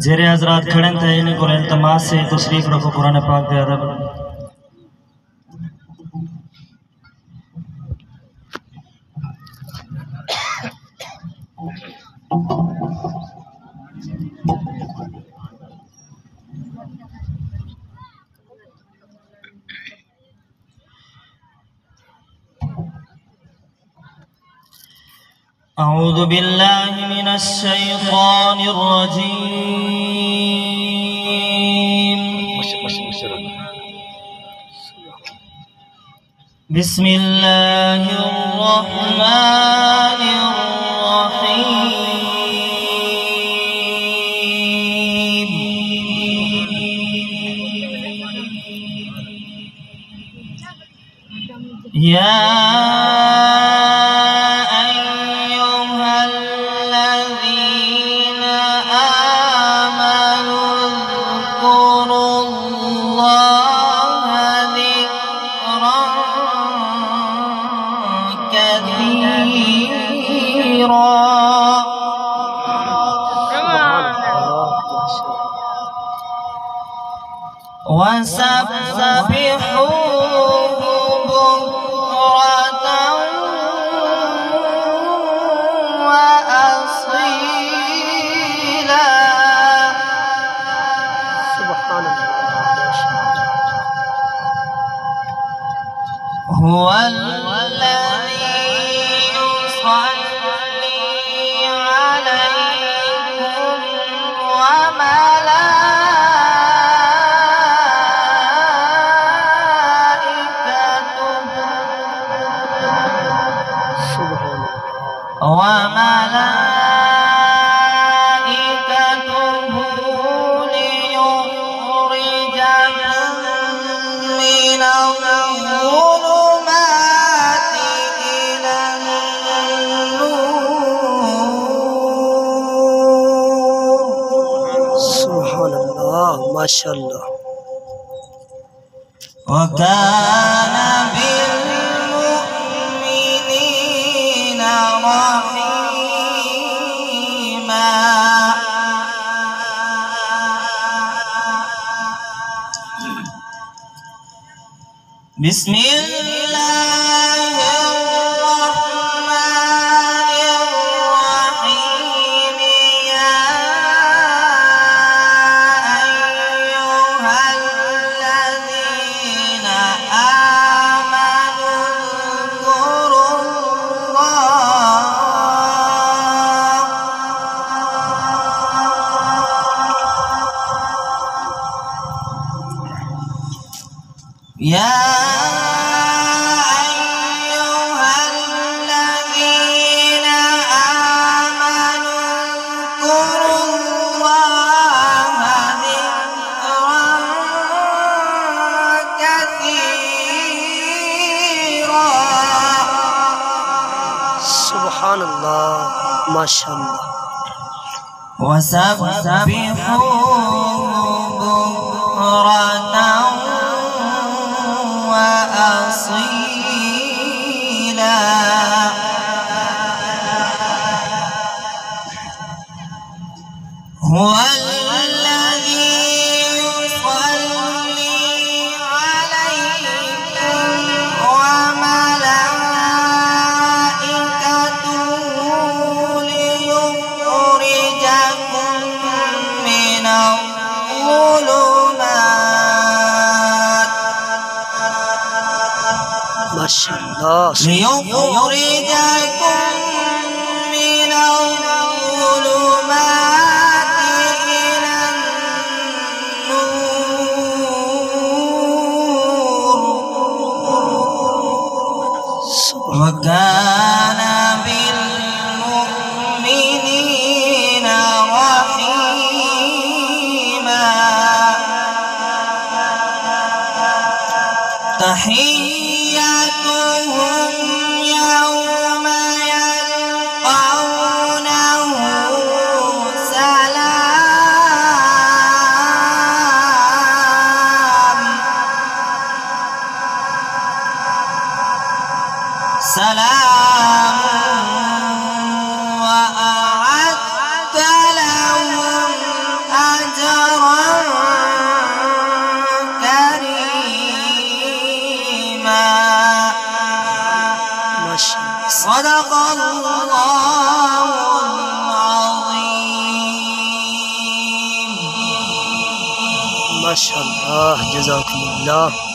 जेरे हजरात खड़े थे इन्हीं को इल्तमास से तशरीफ रखो कुरान पाक दे अदब। أعوذ بالله من الشيطان الرجيم بسم الله الرحمن الرحيم يا وسبحوه بكرة وأصيلا سبحان الله هو الذي يصلي عليكم وملائكته ليخرجكم من الظلمات إلى النور. سبحان الله ما شاء الله. وكان بالمؤمنين رحيما. بسم الله الرحمن الرحيم يا أيها الذين آمنوا اذكروا الله سبحان الله ما شاء الله. وسبحوه بكرة وأصيلا هو الذي يصلي عليكم وملائكته ليخرجكم من الظلمات ما شاء الله ليخرجكم من الظلمات إلى النور. وكان بالمؤمنين رحيما. تحيتهم يوم يلقونه سلام سلام صدق الله العظيم. ما شاء الله، جزاكم الله.